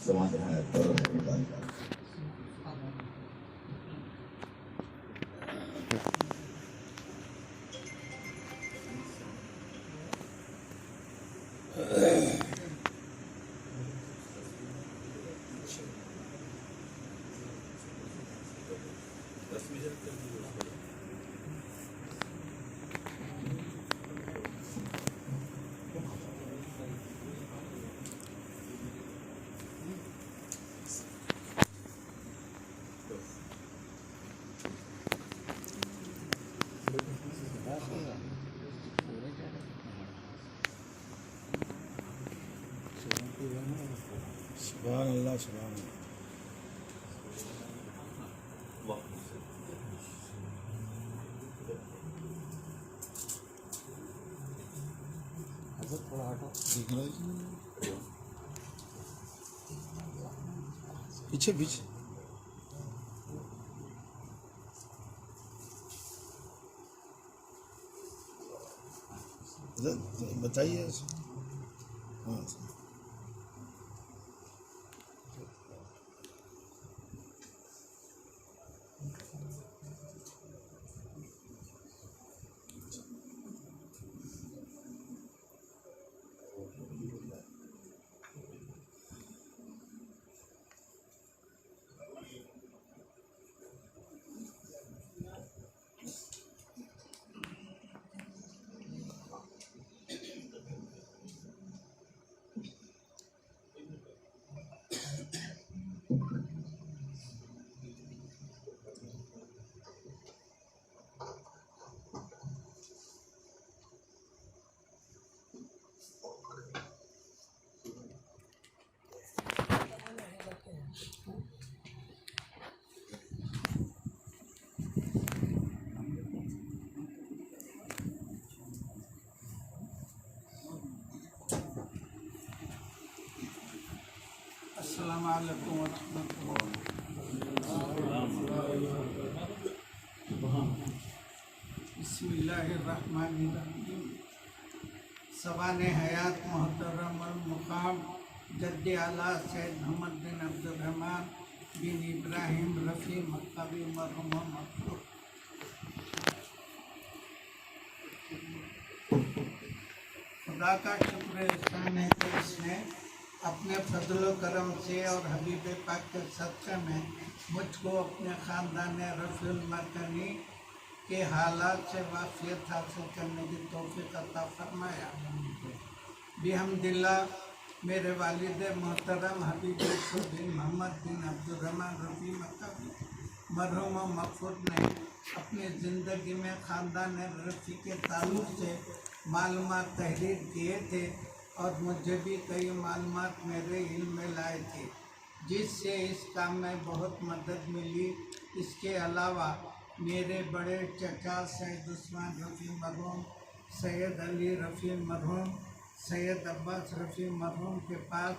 समाधान है पर सुभान अल्लाह सुभान अल्लाह। थोड़ा हटो दिख रहा है पीछे पीछे बताइए। हाँ अस्सलामु अलैकुम बिस्मिल्लाहिर्रहमानिर्रहीम। सवाने हयात मोहतरम मुकाम जद्दे आला सैयद मोहम्मद बिन अब्दुर्रहमान बिन इब्राहिम रफ़ी मक्काबी मरहूम मक़बूल। खुदा का शुक्र एहसान है कि इसने अपने फजल करम से और हबीब पाक के सदक़े में मुझको अपने ख़ानदान रफ़ीउल मरकनी के हालात से वाक़ियत हासिल करने की तौफ़ीक़ अता फ़रमाया। बिहम्दिल्लाह मेरे वालिद मोहतरम हबीब बिन मोहम्मद बिन अब्दुर्रहमान रफ़ी मक्काबी मरहूम मक़बूल ने अपनी ज़िंदगी में ख़ानदान रफ़ी के ताल्लुक़ से मालूमात तहरीर किए थे और मुझे भी कई मालूमात मेरे इल्म में लाए थे, जिससे इस काम में बहुत मदद मिली। इसके अलावा मेरे बड़े चचा सैयद उस्मान रफ़ी मरहूम, सैयद अली रफ़ी मरहूम, सैयद अब्बास रफ़ी मरहूम के पास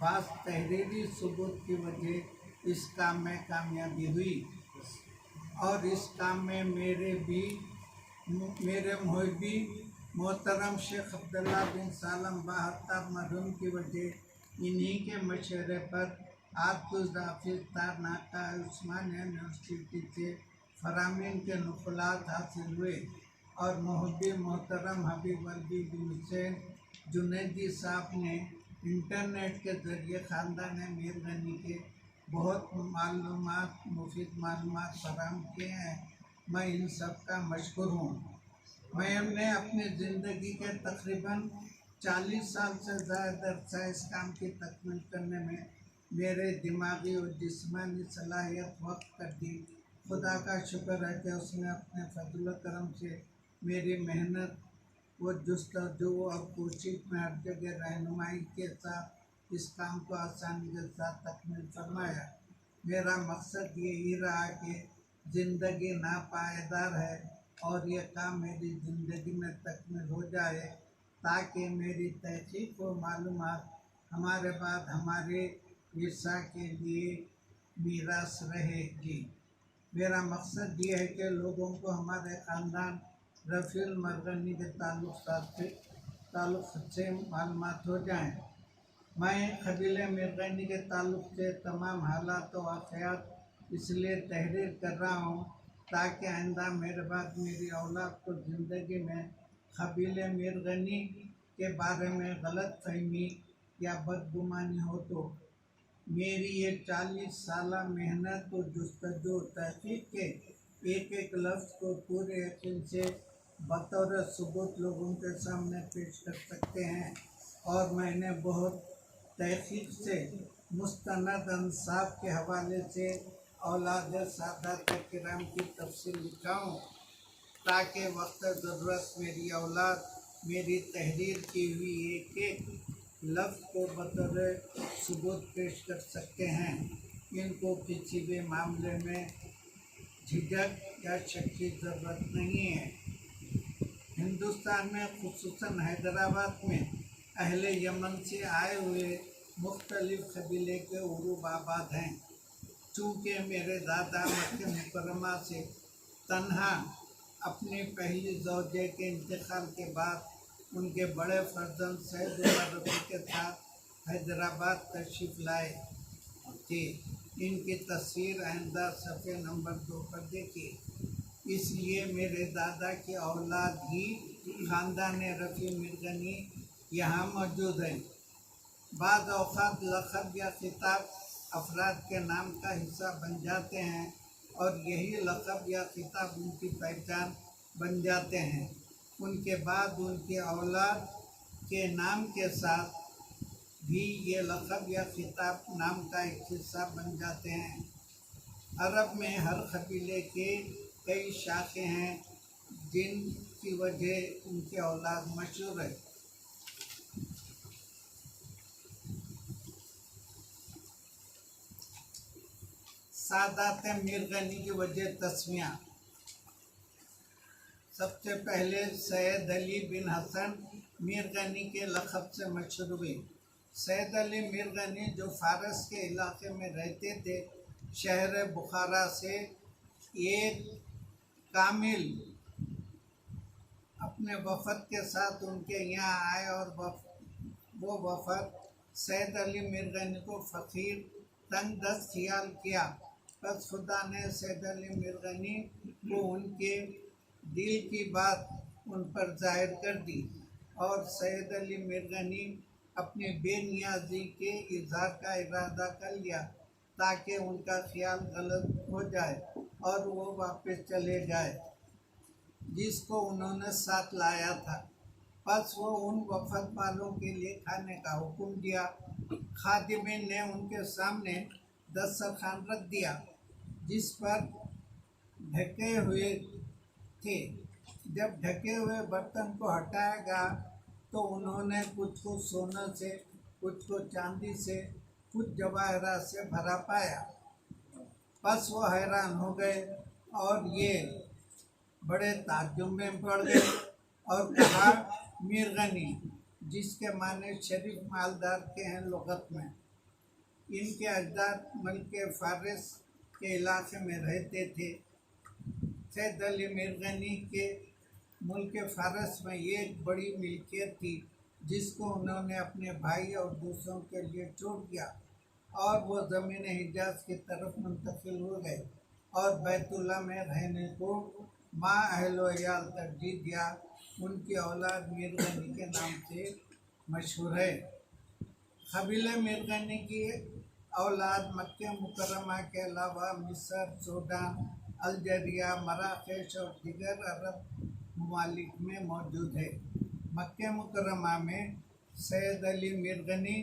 बास तहरीरी सबूत की वजह इस काम में कामयाबी हुई और इस काम में मेरे मुहिबी मोहतरम शेख अब्दुल्ला बिन सालम बाहत्ताब मरहूम की वजह इन्हीं के मशवरे पर आबुल हाफिज़ तारनाका उस्मानिया यूनिवर्सिटी से फरामीन के नुक़लात हासिल हुए और मुहिबी मोहतरम हबीब अली बिन हुसैन जुनैदी साहब ने इंटरनेट के ज़रिए ख़ानदान मीरगनी के बहुत मुफीद मालूमात फराहम किए हैं। मैं इन सब का मशकूर हूँ। मैंने अपनी ज़िंदगी के तकरीबन 40 साल से ज़्यादा अरसा इस काम की तकमील करने में मेरे दिमागी और जिस्मानी सलाहियत वक्त कर दी। खुदा का शुक्र है कि उसने अपने फजल करम से मेरी मेहनत व जुस्तजू और कोशिश में हर जगह रहनुमाई के साथ इस काम को आसानी के साथ तकमील फरमाया। मेरा मकसद यही रहा कि ज़िंदगी नापायदार है और ये काम मेरी ज़िंदगी में तकमील हो जाए ताकि मेरी तहकीक व मालूमात हमारे बाद हमारे विरसा के लिए मीरास रहेगी। मेरा मकसद ये है कि लोगों को हमारे ख़ानदान रफ़ीउल मरकनी के ताल्लुक़ से मालूमात हो जाएं। मैं कबीले मिर्गनी के ताल्लुक से तमाम हालात व वाक़यात इसलिए तहरीर कर रहा हूँ ताकि आइंदा मेरे बाद मेरी औलाद को ज़िंदगी में कबीले मिर्गनी के बारे में गलत फहमी या बदगुमानी हो तो मेरी ये 40 साल मेहनत और जुस्तजू तहकीक के एक एक लफ्ज़ को पूरे यकीन से बतौर सबूत लोगों के सामने पेश कर सकते हैं। और मैंने बहुत तहकीक से मुस्तनद अंसाब के हवाले से औलाद सादात किराम की तफसील लिखाऊँ ताकि वक्त ज़रूरत मेरी औलाद मेरी तहरीर की हुई एक एक लफ्ज़ को बतौर सबूत पेश कर सकते हैं। इनको किसी भी मामले में झिझक या शक की ज़रूरत नहीं है। हिंदुस्तान में खुसूसन हैदराबाद में अहले यमन से आए हुए मुख्तलिफ कबीले के उरूब आबाद हैं। चूँकि मेरे दादा मक्के मुकर्रमा से तन्हा अपनी पहली ज़ौजे के इंतकाल के बाद उनके बड़े फर्जंद सैदुल्लाह रफ़ी के साथ हैदराबाद तशरीफ़ लाए थे। इनकी तस्वीर आइंदा सफ़े नंबर 2 पर देखिए। इसलिए मेरे दादा की औलाद ही ख़ानदान रफ़ी मिर्गनी यहाँ मौजूद हैं। बाद औक़ात लक़ब या खिताब अफराद के नाम का हिस्सा बन जाते हैं और यही लक़ब या खिताब उनकी पहचान बन जाते हैं। उनके बाद उनके औलाद के नाम के साथ भी ये लक़ब या खिताब नाम का एक हिस्सा बन जाते हैं। अरब में हर कबीले के कई शाखें हैं जिनकी वजह उनके औलाद मशहूर है। सादात मिर्गनी की वजह तस्मिया। सबसे पहले सैयद अली बिन हसन मिर्गनी के लक़ब से मशहूर हुए। सैयद अली मिर्गनी जो फ़ारस के इलाके में रहते थे, शहर बुखारा से एक कामिल अपने वफ़द के साथ उनके यहाँ आए और वो वफ़द सैयद अली मिर्गनी को फ़कीर तंगदस्त ख्याल किया। बस खुदा ने सैयद अली मिर्गनी को उनके दिल की बात उन पर जाहिर कर दी और सैयद अली मिर्गनी अपनी बेनियाजी के इजहार का इरादा कर लिया ताकि उनका ख्याल गलत हो जाए और वो वापस चले जाए जिसको उन्होंने साथ लाया था। बस वो उन वफ़द वालों के लिए खाने का हुक्म दिया। खादिमिन ने उनके सामने दस्तरखान रख दिया जिस पर ढके हुए थे। जब ढके हुए बर्तन को हटाया गया तो उन्होंने कुछ को सोने से, कुछ को चांदी से, कुछ जवाहरात से भरा पाया। बस वो हैरान हो गए और ये बड़े ताज्जुब में पड़ गए और कहा, मिर्गनी, जिसके माने शरीफ मालदार के हैं लुगत में। इनके अजदाद मल्के फ़ारिस के इलाके में रहते थे। सैयद अली मिर्गनी के मुल्क फ़ारस में एक बड़ी मिल्कियत थी जिसको उन्होंने अपने भाई और दूसरों के लिए छोड़ दिया और वो ज़मीन हिजाज की तरफ मुंतकिल हो गए और बैतुल्लाह में रहने को माँ अहलो याल तरजीह दिया। उनकी औलाद मिर्गनी के नाम से मशहूर है। कबीले मिर्गनी की औलाद मक्के मुकर्रमा के अलावा मिस्र, सूडान, अल्जीरिया, मराकेश और दीगर अरब ममालिक में मौजूद है। मक्के मुकर्रमा में सैयद अली मिर्गनी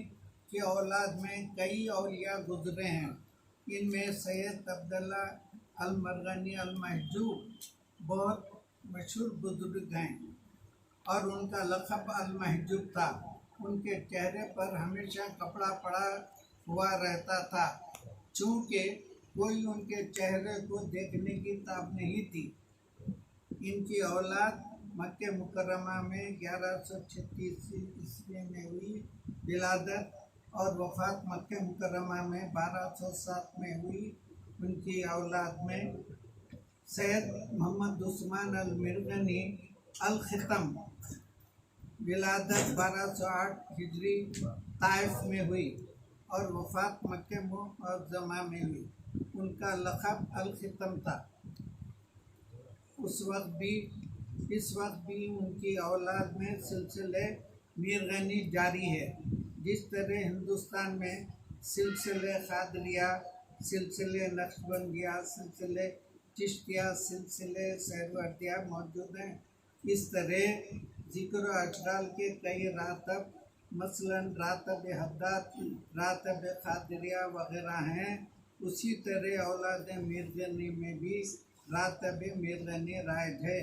की औलाद में कई औलिया गुजरे हैं। इनमें सैयद अब्दुल्ला अल-मरगनी अल-महजूब बहुत मशहूर बुजुर्ग हैं और उनका लक़ब अल-महजूब था। उनके चेहरे पर हमेशा कपड़ा पड़ा हुआ रहता था चूँकि कोई उनके चेहरे को देखने की ताब नहीं थी। इनकी औलाद मक्के मुकर्रमा में 1136 ईस्वी में हुई विलादत और वफ़ात मक्के मुकर्रमा में 1207 में हुई। उनकी औलाद में सैयद मोहम्मद उस्मान अल मिर्गनी अल ख़ितम, विलादत 1208 हिजरी ताइफ में हुई और वफ़ात मक्के मुअज़्ज़मा में हुई। उनका लक़ब अल-ख़ितम था। इस वक्त भी उनकी औलाद में सिलसिले मीर गनी जारी है। जिस तरह हिंदुस्तान में सिलसिले क़ादरिया, सिलसिले नक्शबंदिया, सिलसिले चिश्तिया, सिलसिले सहरवर्दिया मौजूद हैं, इस तरह ज़िक्र अशराल के कई रातब मसलन रातब हद्दाद, रातब क़ादरिया वग़ैरह हैं। उसी तरह औलाद मीर गनी में भी रातब मीर गनी राइज है।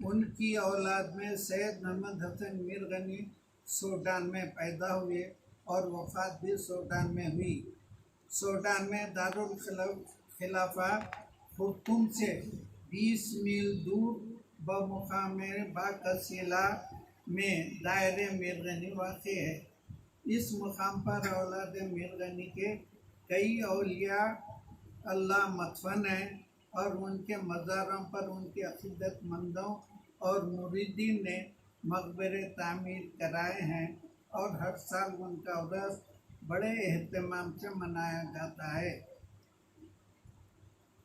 उनकी औलाद में सैयद मोहम्मद हसन मीर गनी सूडान में पैदा हुए और वफ़ात भी सूडान में हुई। सूडान में दारुल खिलाफा खुर्तुम से 20 मील दूर बमुकाम बाकसीला में दायरे मीर गनी वाक़ है। इस मुकाम पर औलाद मीर गनी के कई औलिया अल्लाह मदफन हैं और उनके मज़ारों पर उनके अक़ीदतमंदों और मुरीदीन ने मक़बरे तामीर कराए हैं और हर साल उनका उर्स बड़े एहतमाम से मनाया जाता है।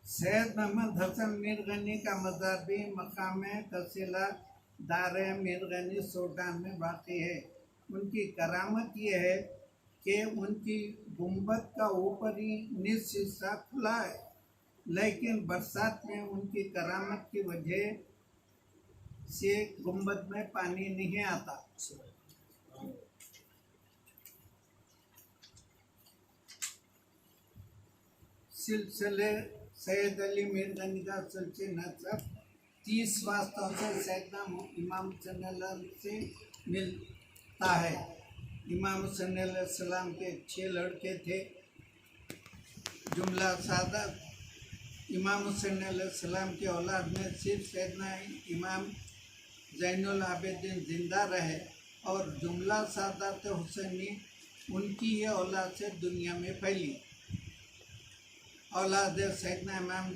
सैयद मोहम्मद हसन मीर गनी का मज़ार भी मकाम कसीला दारे मीर गनी सूडान में वाक़ है। उनकी करामत यह है कि उनकी गुंबद का ऊपरी निस्फ हिस्सा खुला है, लेकिन बरसात में उनकी करामत की वजह से गुंबद में पानी नहीं आता। सिलसिले सैयद अली मीर गनी का सिलसिला नसब 30 वास्तों से सैयदना इमाम हुसैन से मिलता है। इमाम हुसैन अलैहिस्सलाम के 6 लड़के थे। जुमला सादत इमाम हुसैन अलैहिस्सलाम की औलाद में सिर्फ सैयदना इमाम ज़ैनुल आबिदीन जिंदा रहे और जुमला सादत हुसैनी उनकी ये औलाद से दुनिया में फैली। औलाद सैयदना इमाम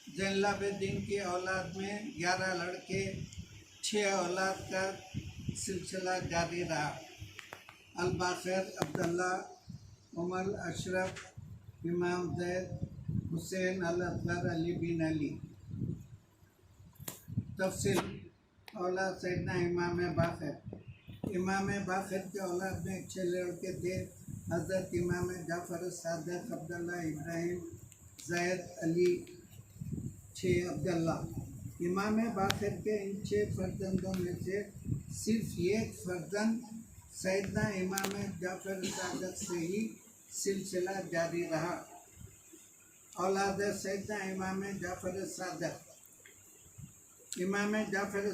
ज़ैनुल आबिदीन की औलाद में 11 लड़के, 6 औलाद का सिलसिला जारी रहा। अल-बाक़िर, अब्दुल्ला, उमर अशरफ, इमाम ज़ैद, हुसैन अल-असग़र, अली बिन अली। तफसील औलाद सैयदना इमाम बाक़िर के औलाद में 6 लड़के थे। हज़रत इमाम जाफ़र सादिक़, अब्दुल्ला, इब्राहिम, ज़ैद, अली, 6 अब्दुल्ला। इमाम बाक़िर के इन 6 फ़र्जंदों में से सिर्फ एक फ़र्जंद सैयदना इमाम जाफ़र सादिक़ से ही सिलसिला जारी रहा। औलाद सैयदना इमाम जाफ़र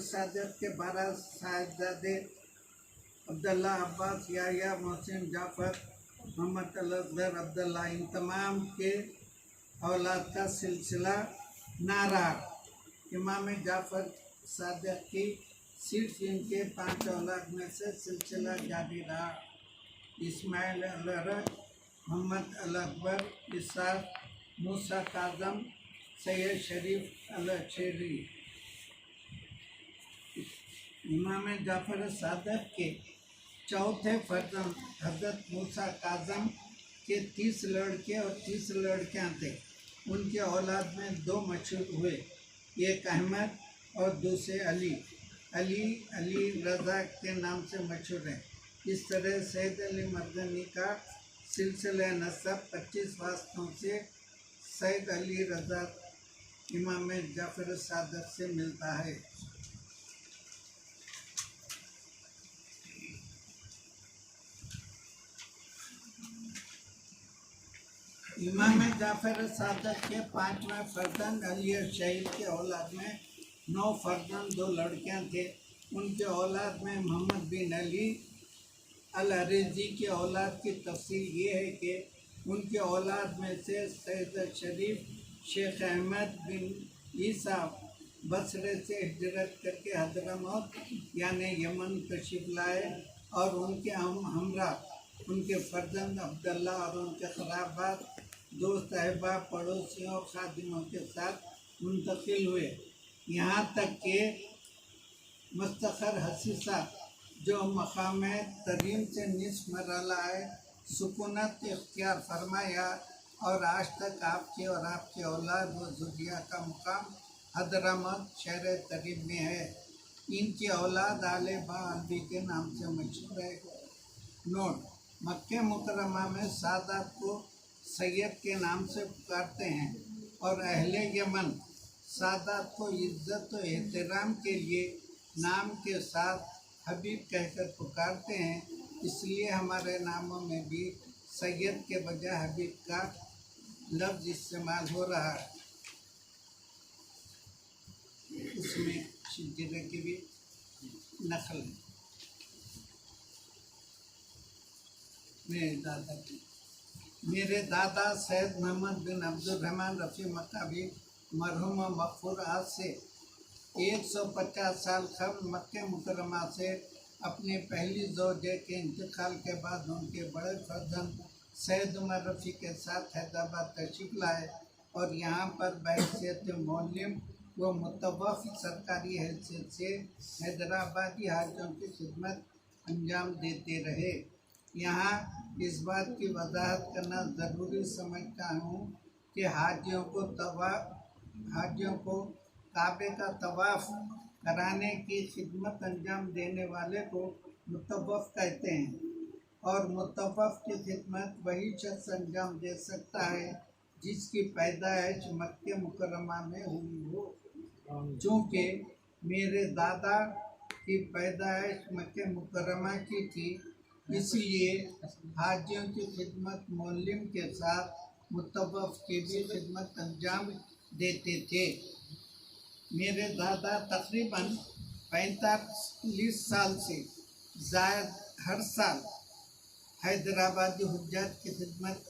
सादिक़ के 12 साहिबजादे अब्दुल्ला, अब्बास, याह्या, मोहसिन, जाफ़र, मोहम्मद अल-असग़र, अब्दुल्ला, इन तमाम के औलाद का सिलसिला ना रहा। इमाम जाफ़र सादिक़ की सिर्फ इनके 5 औलाद में से सिलसिला जारी रहा। इस्माइल अल-हरज, मोहम्मद अल-अकबर, इसाक़, मूसा काज़म, सैयद शरीफ अल-अशरी। इमाम जाफ़र सादिक़ के चौथे फर्जंद हज़रत मूसा काज़म के 30 लड़के और 30 लड़कियां थे। उनके औलाद में 2 मशहूर हुए, एक अहमद और दूसरे अली रज़ा के नाम से मशहूर हैं। इस तरह सैयद अली मदनी का सिलसिला नसब 25 वास्तों से सैयद अली रज़ा इमाम जाफ़र सादिक़ से मिलता है। इमाम जाफ़र सादिक़ के 5वें फर्जंद अली शहीद के औलाद में 9 फर्जंद, 2 लड़कियां थे। उनके औलाद में मोहम्मद बिन अली अल-अरीज़ी की औलाद की तफसील ये है कि उनके औलाद में से सैयद शरीफ शेख अहमद बिन ईसा बसरे से हिजरत करके हज़रमौत यानी यमन तशरीफ़ लाए और उनके हमरा उनके फर्जंद अब्दुल्ला और उनके ख़राबात दोस्त, अहबाब, पड़ोसियों, खादिमों के साथ मुंतकिल हुए। यहाँ तक कि मुस्तखर हसीसा जो मकाम तरीम से निस्फ मरला है सुकूनत इख्तियार फरमाया और आज तक आपके और आपके औलाद व जुर्रिया का मुकाम हदरामत शहर तरीम में है। इनकी औलाद आले बा अलवी के नाम से मशहूर है। नोट: मक्के मुकरमा में सादात को सैयद के नाम से पुकारते हैं और अहले यमन सादात को इज्जत व एहतराम के लिए नाम के साथ हबीब कहकर पुकारते हैं। इसलिए हमारे नामों में भी सैयद के बजाय हबीब का लफ्ज़ इस्तेमाल हो रहा है। उसमें शिजरे की भी नकल है मेरे दादा सैयद मोहम्मद बिन अब्दुर्रहमान रफ़ी मक्काबी मरहूम मग़फ़ूर आज से 150 साल कबल मक्के मुकरमा से अपने पहली ज़ौजे के इंतकाल के बाद उनके बड़े फर्जंद सैयद उमर रफ़ी के साथ हैदराबाद तशरीफ़ लाए और यहाँ पर बहैसियत मौलिम व मुतवफ़ सरकारी हैसियत से हैदराबादी हाजियों की खिदमत अंजाम देते रहे। यहाँ इस बात की वजाहत करना ज़रूरी समझता हूँ कि हाजियों को काबे का तवाफ़ कराने की खिदमत अंजाम देने वाले को मुतवफ़ कहते हैं और मुतवफ़ की खिदमत वही शख्स अंजाम दे सकता है जिसकी पैदाइश मक्के मुकरमा में हुई हो। चूँकि मेरे दादा की पैदाइश मक्के मुकरमा की थी, इसलिए हाजियों की खिदमत मौलिम के साथ मुतवफ़ की भी खिदमत अंजाम देते थे। मेरे दादा तकरीबन 45 साल से ज़ायद हर साल हैदराबादी हुज्जाज की खिदमत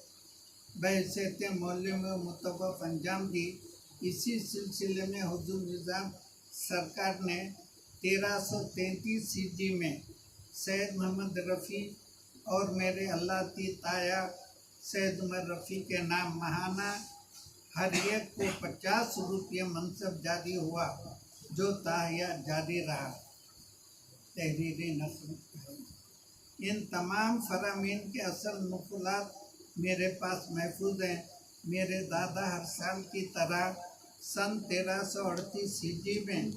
बहैसियत मौलिम व मुतवफ़ अंजाम दी। इसी सिलसिले में हुज़ूर निज़ाम सरकार ने 1333 हिजरी में सैयद मोहम्मद रफ़ी और मेरे अल्लाह की ताया सैयद उमर रफ़ी के नाम माहाना हर एक को 50 रुपये मनसब जारी हुआ, जो ताया जारी रहा। तहरीरी नस्ल। इन तमाम फरामीन के असल नुक़ुलात मेरे पास महफूज हैं। मेरे दादा हर साल की तरह सन 1338 हिजरी में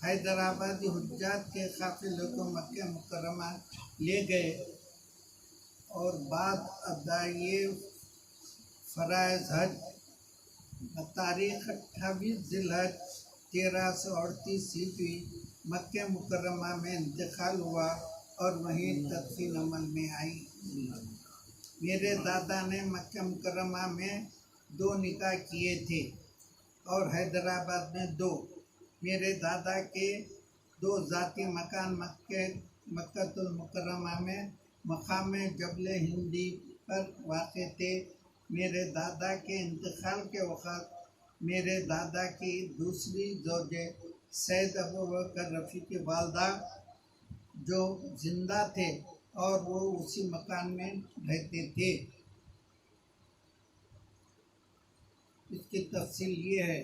हैदराबादी हुज्जाज के काफ़िले को मक्के मुकरमा ले गए और बाद अदाए फ़राइज़ हज तारीख़ 28 ज़िलहज 1338 हिजरी मक्के मुकरमा में इंतकाल हुआ और वहीं तदफीन अमल में आई। मेरे दादा ने मक्के मुकरमा में 2 निकाह किए थे और हैदराबाद में 2। मेरे दादा के 2 ज़ाती मकान मक्कतुल मुकरमा में मकाम जबल हिंदी पर वाक़े थे। मेरे दादा के इंतकाल के वक़्त मेरे दादा की दूसरी ज़ौजे सैयद अबू बकर रफ़ी की वालदा जो जिंदा थे और वो उसी मकान में रहते थे। इसकी तफसील ये है: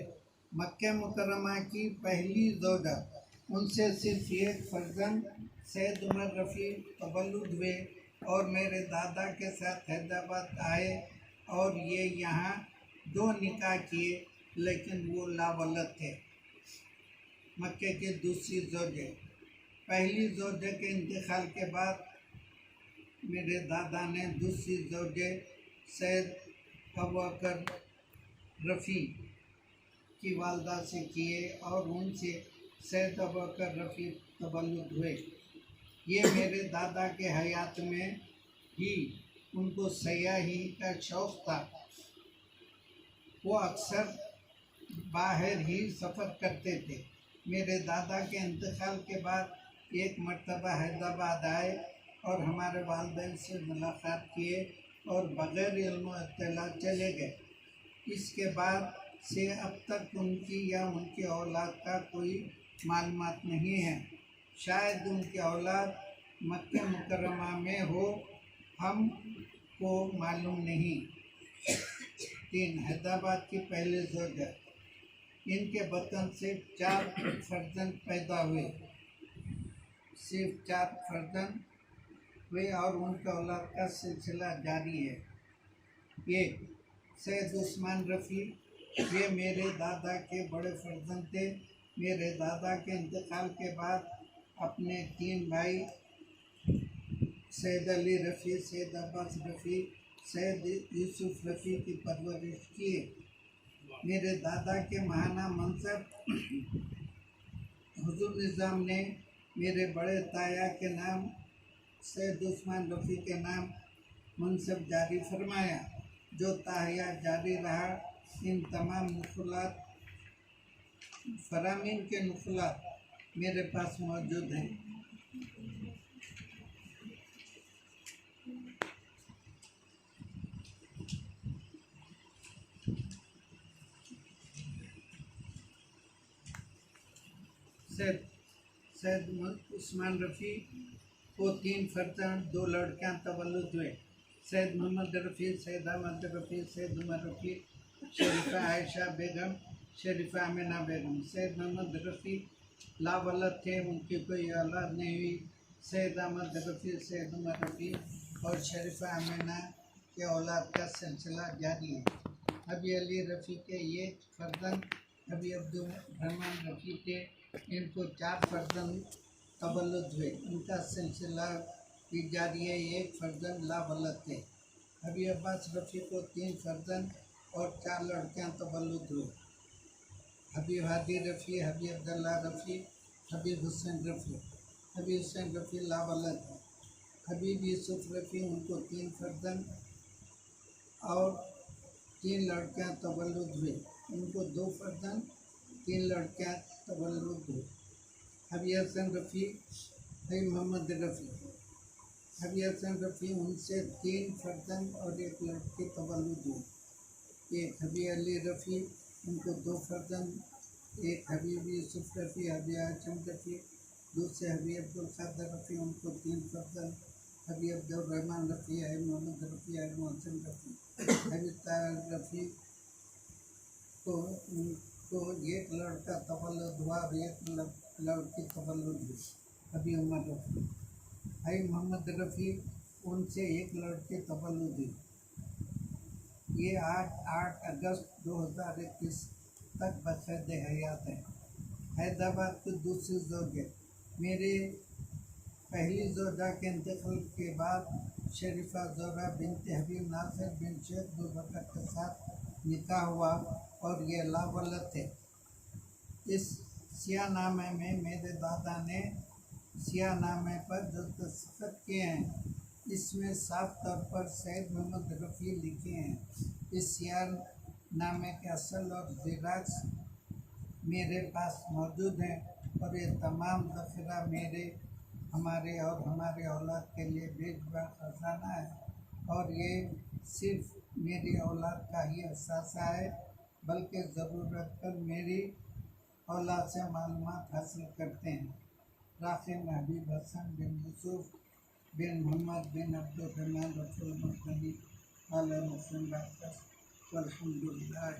मक्के मुकरमा की पहली ज़ौजा, उनसे सिर्फ एक फर्जंद सैयद उमर रफ़ी तवल्लुद हुए और मेरे दादा के साथ हैदराबाद आए और ये यहाँ 2 निकाह किए, लेकिन वो लावलद थे। मक्के की दूसरी ज़ौजे, पहली ज़ौजे के इंतकाल के बाद मेरे दादा ने दूसरी ज़ौजे सैयद अबू बकर रफ़ी की वालदा से किए और उनसे सैयद अबू बकर रफ़ी तवल्लुद हुए। ये मेरे दादा के हयात में ही उनको सयाही का शौक़ था। वो अक्सर बाहर ही सफ़र करते थे। मेरे दादा के इंतकाल के बाद एक मर्तबा हैदराबाद आए और हमारे वालिदैन से मुलाकात किए और बग़ैर इल्म इत्तला चले गए। इसके बाद से अब तक उनकी या उनकी औलाद का कोई मालूमात नहीं है। शायद उनकी औलाद मक्के मुकरमा में हो, हम को मालूम नहीं। 3. हैदराबाद की पहले ज़ौजा, इनके बतन से 4 फर्जंद पैदा हुए। सिर्फ 4 फर्जंद हुए और उनके औलाद का सिलसिला जारी है। ये सैयद उस्मान रफ़ी, ये मेरे दादा के बड़े फर्जंद थे। मेरे दादा के इंतकाल के बाद अपने 3 भाई सैयद अली रफ़ी, सैयद अब्बास रफ़ी, सैयद यूसुफ रफ़ी की परवरिश किए। मेरे दादा के महाना मनसब हुजूर निज़ाम ने मेरे बड़े ताया के नाम सैयद उस्मान रफ़ी के नाम मनसब जारी फरमाया, जो ताहिया जारी रहा। इन तमाम नुक़ुलात फरामीन के नुक़ुलात मेरे पास मौजूद हैं। सैयद उस्मान रफ़ी को 3 फर्जंद, 2 लड़कियां तवल्लुद हुए। सैयद मोहम्मद रफ़ी, सैयद अहमद रफ़ी, सैयद उमर रफ़ी, शरीफा आयशा बेगम, शरीफा आमिना बेगम। सैयद मोहम्मद रफ़ी लावलद थे, उनकी कोई औलाद नहीं हुई। सैयद अहमद रफ़ी, सैयद उमर रफ़ी और शरीफा आमिना के औलाद का सिलसिला जारी है। हबी अली रफ़ी के ये फर्जंद हबी अब्दुल रहमान रफ़ी थे, इनको 4 फर्जंद तवल्लुद हुए, उनका सिलसिला भी जारी है। 1 फर्जंद लावलद थे। हबी अब्बास रफ़ी को 3 फर्जंद और 4 लड़कियां तवल्लुद हुए। हबीब हादी रफ़ी, हबी अब्दुल्ला रफ़ी, हबीब हुसैन रफ़ी। हबीब हुसैन रफ़ी लावलद है। हबीब यूसुफ रफ़ी, उनको 3 फर्जंद और 3 लड़कियां तवल्लुद हुए, उनको 2 फर्जंद, 3 लड़कियां तवल्लुद हुई। हबी हसन रफ़ी, हबी मोहम्मद रफ़ी। हबी हसन रफ़ी, उनसे 3 फर्जंद और 1 लड़की तवल्लुद हुई। 1 हबी अली रफ़ी, उनको 2 फर्जंद, 1 हबीब यूसुफ रफ़ी, हबी आचम रफ़ी, दूसरे हबी अब्दुल क़ादर रफ़ी, उनको 3 फर्जंद, हबी अब्दुल रहमान रफ़ी, हबी मोहम्मद रफ़ी, हबी मोहसिन रफ़ी। हबी ताहिर रफ़ी को 1 लड़का तवल्लुद हुआ और 1 लड़की तवल्लुद हुई। हबी उमर रफ़ी। हबी मोहम्मद रफ़ी, उनसे 1 लड़की तवल्लुद हुई। ये 8 अगस्त 2021 तक बक़ैद हयात है। हैदराबाद की दूसरी ज़ौजा। मेरे पहली ज़ौजा के इंतकाल के बाद शरीफा ज़ोहरा बिनते हबीब नासिर बिन शेख अबूबकर के साथ निकाह हुआ और ये लावलद थे। इस सियानामे में मेरे दादा ने सियानामे पर जो दस्तखत किए हैं, इसमें साफ तौर पर सैयद मोहम्मद रफ़ी लिखे हैं। इस सियानामे के असल और ज़ेराक्स मेरे पास मौजूद हैं और ये तमाम ज़ख़ीरा हमारे औलाद के लिए बेजुबान ख़जाना है। और ये सिर्फ मेरी औलाद का ही असासा है, बल्कि ज़रूरत पर मेरी औलाद से मालूमात हासिल करते हैं। राक़िब हबीब हसन बिन यूसुफ बिन मोहम्मद बिन अब्दुल रहमान रसूल मदनी वाला मुस्लिम वल्हम्दुलिल्लाह।